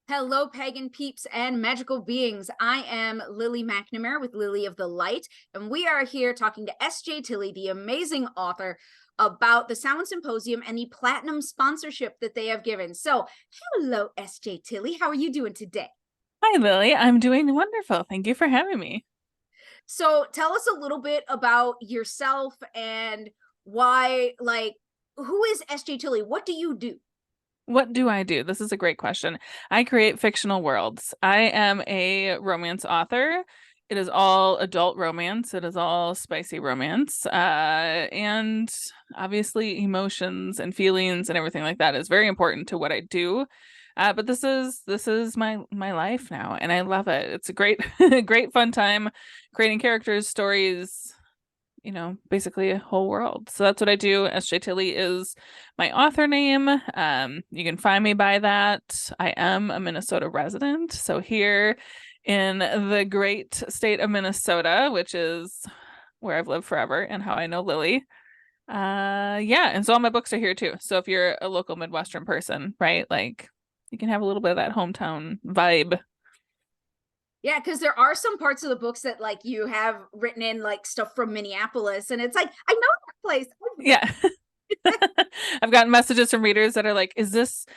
Hello, pagan peeps and magical beings. I am Lily McNamara with Lily of the Light, and we are here talking to S.J. Tilley, the amazing author, about the Samhain Symposium and the platinum sponsorship that they have given. So, hello, S.J. Tilley. How are you doing today? Hi, Lily. I'm doing wonderful. Thank you for having me. So, tell us a little bit about yourself and why, who is S.J. Tilley? What do you do? What do I do? This is a great question. I create fictional worlds. I am a romance author. It is all adult romance. It is all spicy romance. And obviously emotions and feelings and everything like that is very important to what I do. But this is my life now, and I love it. It's a great great fun time creating characters, stories, basically a whole world. So that's what I do. SJ Tilley is my author name. You can find me by that. I am a Minnesota resident. So here in the great state of Minnesota, which is where I've lived forever and how I know Lily. Yeah, and so all my books are here too. So if you're a local Midwestern person, right, like you can have a little bit of that hometown vibe. Yeah, because there are some parts of the books that you have written in stuff from Minneapolis, and it's like, I know that place. Yeah. I've gotten messages from readers that are like, is this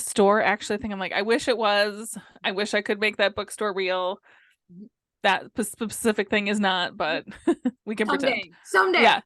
store actually a thing? I'm like, I wish it was. I wish I could make that bookstore real. That specific thing is not, but we can pretend. Someday. Yeah.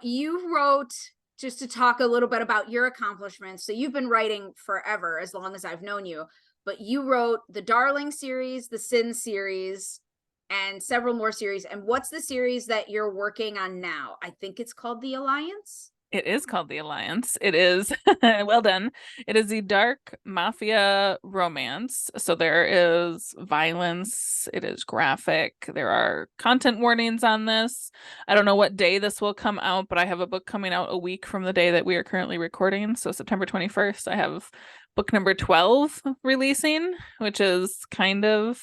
You wrote, just to talk a little bit about your accomplishments. So you've been writing forever, as long as I've known you, but you wrote the Darling series, the Sin series, and several more series. And what's the series that you're working on now? I think it's called The Alliance. It is called The Alliance. It is well done. It is the dark mafia romance. So there is violence. It is graphic. There are content warnings on this. I don't know what day this will come out, but I have a book coming out a week from the day that we are currently recording. So September 21st, I have book number 12 releasing, which is kind of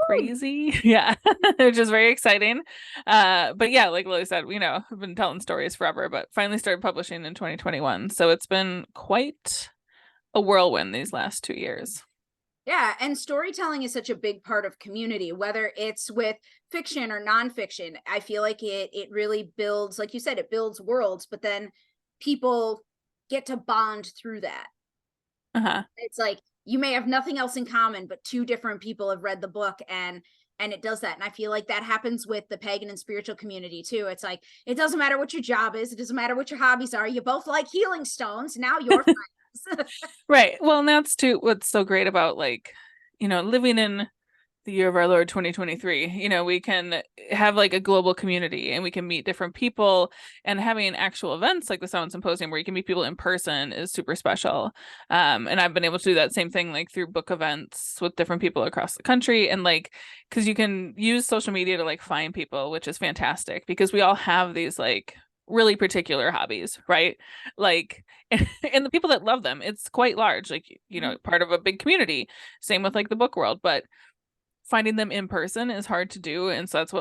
crazy. Yeah, which is very exciting. But yeah, like Lily said, I've been telling stories forever, but finally started publishing in 2021. So it's been quite a whirlwind these last 2 years. Yeah, and storytelling is such a big part of community, whether it's with fiction or nonfiction. I feel like it really builds, like you said, it builds worlds, but then people get to bond through that. Uh-huh. It's like you may have nothing else in common, but two different people have read the book, and it does that. And I feel like that happens with the pagan and spiritual community too. It's like, it doesn't matter what your job is, it doesn't matter what your hobbies are. You both like healing stones. Now you're friends. Right. Well, and that's too what's so great about living in the year of our Lord 2023. We can have like a global community and we can meet different people, and having actual events like the Sound Symposium where you can meet people in person is super special. And I've been able to do that same thing like through book events with different people across the country, and because you can use social media to like find people, which is fantastic because we all have these like really particular hobbies, right? Like and the people that love them, it's quite large, like part of a big community. Same with like the book world, but finding them in person is hard to do. And so that's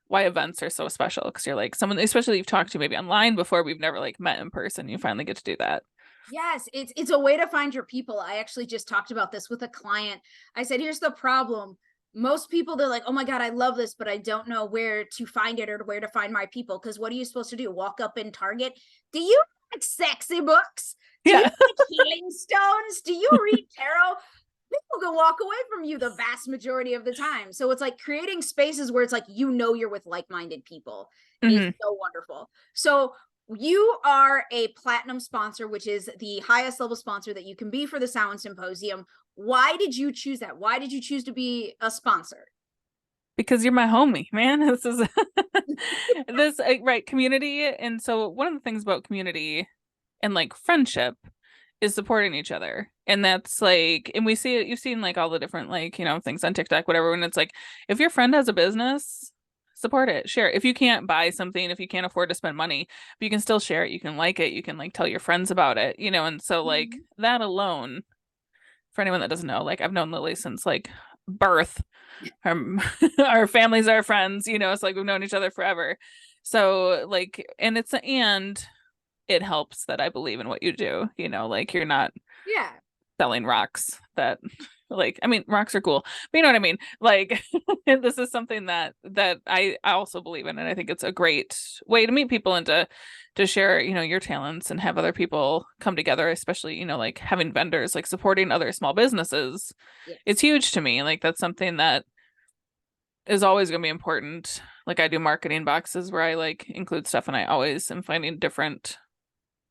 why events are so special, because you're like someone, especially you've talked to maybe online before, we've never like met in person. You finally get to do that. Yes, it's a way to find your people. I actually just talked about this with a client. I said, here's the problem. Most people, they're like, oh my God, I love this, but I don't know where to find it or where to find my people. Because what are you supposed to do? Walk up in Target? Do you like sexy books? Do you Yeah. like healing stones? Do you read tarot? People can walk away from you the vast majority of the time. So it's like creating spaces where it's like, you're with like-minded people is Hmm. so wonderful. So you are a platinum sponsor, which is the highest level sponsor that you can be for the Samhain Symposium. Why did you choose that? Why did you choose to be a sponsor? Because you're my homie, man. This is this right community. And so one of the things about community and like friendship is supporting each other. And that's like, and we see it, you've seen like all the different like, things on TikTok, whatever, when it's like, if your friend has a business, support it, share it. If you can't buy something, if you can't afford to spend money, but you can still share it, you can like it, you can like tell your friends about it, and so like Mhm. that alone, for anyone that doesn't know, like I've known Lily since like birth. Our, our families are friends, it's like we've known each other forever. So like, and it helps that I believe in what you do, like you're not Yeah. selling rocks that like, I mean, rocks are cool, but you know what I mean? Like this is something that I also believe in, and I think it's a great way to meet people and to share, you know, your talents and have other people come together, especially, you know, like having vendors, like supporting other small businesses. It's Yes. huge to me. Like that's something that is always going to be important. Like I do marketing boxes where I like include stuff, and I always am finding different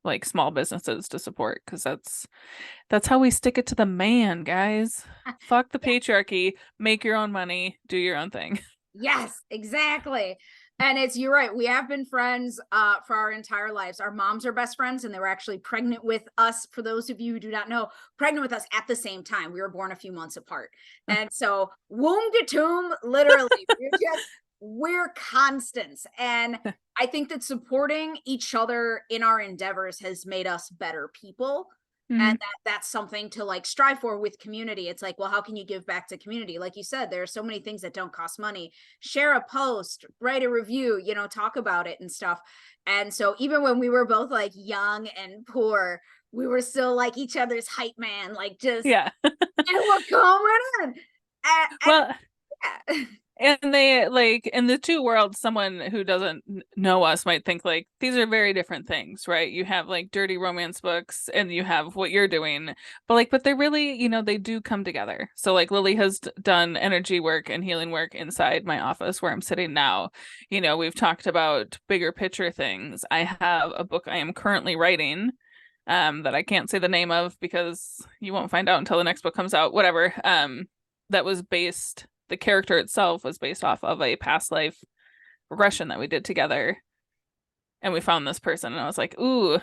like small businesses to support because that's how we stick it to the man, guys. Fuck the patriarchy, make your own money, do your own thing. Yes, exactly. And you're right. We have been friends for our entire lives. Our moms are best friends, and they were actually pregnant with us. For those of you who do not know, pregnant with us at the same time. We were born a few months apart. And so womb to tomb, literally, we're constants. And I think that supporting each other in our endeavors has made us better people. Mm-hmm. And that's something to like strive for with community. It's like, well, how can you give back to community? Like you said, there are so many things that don't cost money. Share a post, write a review, you know, talk about it and stuff. And so even when we were both like young and poor, we were still like each other's hype man, like just, Yeah. and we're coming in. Well, Yeah. and they like in the two worlds, someone who doesn't know us might think like these are very different things, right? You have like dirty romance books and you have what you're doing, but they really, you know, they do come together. So like Lily has done energy work and healing work inside my office where I'm sitting now. You know, we've talked about bigger picture things. I have a book I am currently writing that I can't say the name of because you won't find out until the next book comes out, whatever. That was based, the character itself was based off of a past life regression that we did together. And we found this person, and I was like, ooh,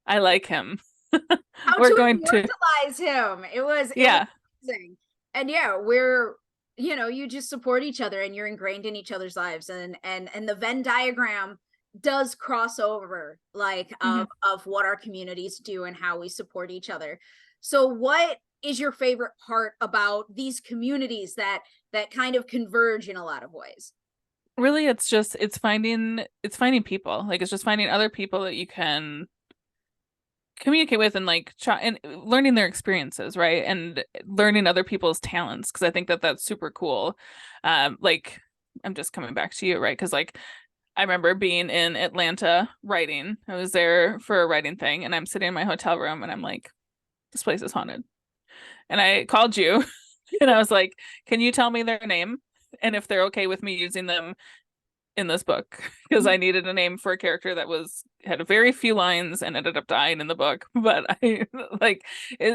I like him. How We're to going to, immortalize him. It was yeah, amazing. And yeah, we're, you know, you just support each other and you're ingrained in each other's lives. And the Venn diagram does cross over like mm-hmm. of what our communities do and how we support each other. So what is your favorite part about these communities that kind of converge in a lot of ways? Really, it's finding people. Like it's just finding other people that you can communicate with and like try and learning their experiences, right? And learning other people's talents because I think that that's super cool. Like I'm just coming back to you, right? Because like I remember being in Atlanta writing. I was there for a writing thing, and I'm sitting in my hotel room, and I'm like, this place is haunted. And I called you, and I was like, can you tell me their name and if they're okay with me using them in this book? Because I needed a name for a character that had very few lines and ended up dying in the book. But I like,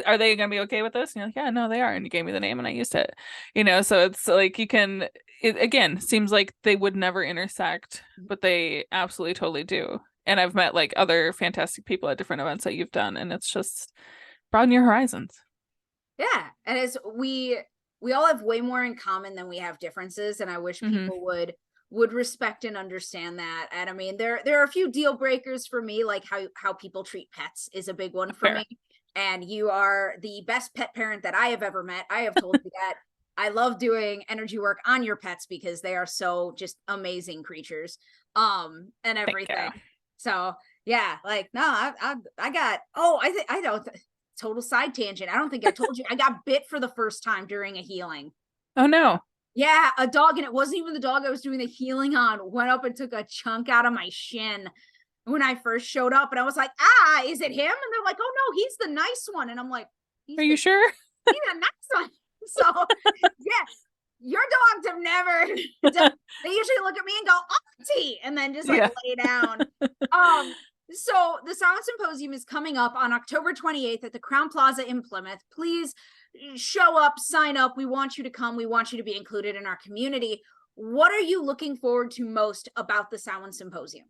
are they gonna be okay with this? And you're like, yeah, no, they are. And you gave me the name and I used it. You know, so it's like it again seems like they would never intersect, but they absolutely totally do. And I've met like other fantastic people at different events that you've done, and it's just broaden your horizons. Yeah, and we all have way more in common than we have differences, and I wish Mm-hmm. people would respect and understand that. And I mean, there are a few deal breakers for me, like how people treat pets is a big one for Fair. me. And you are the best pet parent that I have ever met. I have told you that. I love doing energy work on your pets because they are so just amazing creatures, and Thank you. everything. So yeah, like no, I got. Oh, I think I don't. Total side tangent. I don't think I told you I got bit for the first time during a healing. Oh no. Yeah, a dog, and it wasn't even the dog I was doing the healing on, went up and took a chunk out of my shin when I first showed up. And I was like, is it him? And they're like, oh no, he's the nice one. And I'm like, Are you sure? he's the nice one. So yeah, your dogs have never done, they usually look at me and go, auntie, and then just like Yeah. lay down. So the Silent Symposium is coming up on October 28th at the Crown Plaza in Plymouth. Please show up, sign up. We want you to come. We want you to be included in our community. What are you looking forward to most about the Silent Symposium?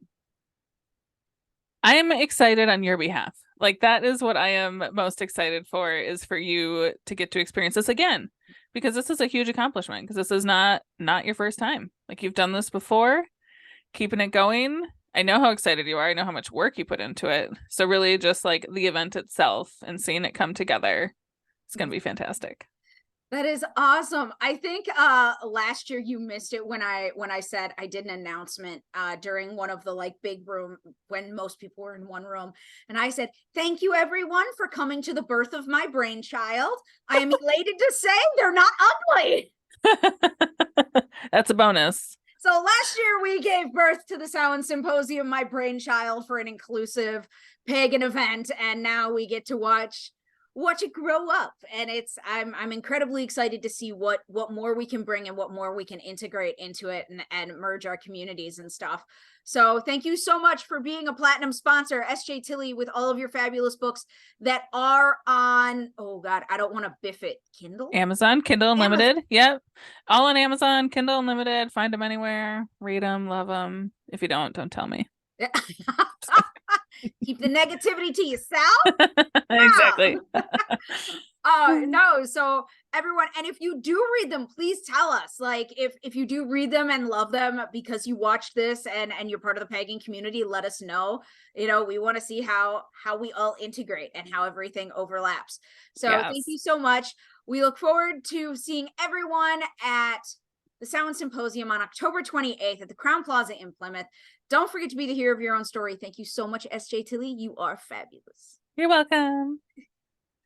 I'm excited on your behalf. Like that is what I am most excited for is for you to get to experience this again because this is a huge accomplishment because this is not your first time. Like you've done this before, keeping it going. I know how excited you are. I know how much work you put into it. So really just like the event itself and seeing it come together, it's going to be fantastic. That is awesome. I think last year you missed it when I said I did an announcement during one of the like big room when most people were in one room, and I said, "Thank you everyone for coming to the birth of my brainchild. I am elated to say they're not ugly." That's a bonus. So last year we gave birth to the Samhain Symposium, my brainchild, for an inclusive pagan event, and now we get to watch it grow up. And I'm incredibly excited to see what more we can bring and what more we can integrate into it and merge our communities and stuff. So thank you so much for being a platinum sponsor, SJ Tilly, with all of your fabulous books that are on, oh God, I don't want to biff it, Kindle? Amazon, Kindle Amazon. Unlimited. Yep. All on Amazon, Kindle Unlimited. Find them anywhere. Read them, love them. If you don't tell me. Keep the negativity to yourself. Exactly. No, so everyone, and if you do read them, please tell us, like, if you do read them and love them because you watched this and you're part of the pagan community, let us know. You know, we want to see how we all integrate and how everything overlaps. So Yes. thank you so much. We look forward to seeing everyone at the Samhain Symposium on October 28th at the Crown Plaza in Plymouth. Don't forget to be the hero of your own story. Thank you so much, SJ Tilly. You are fabulous. You're welcome.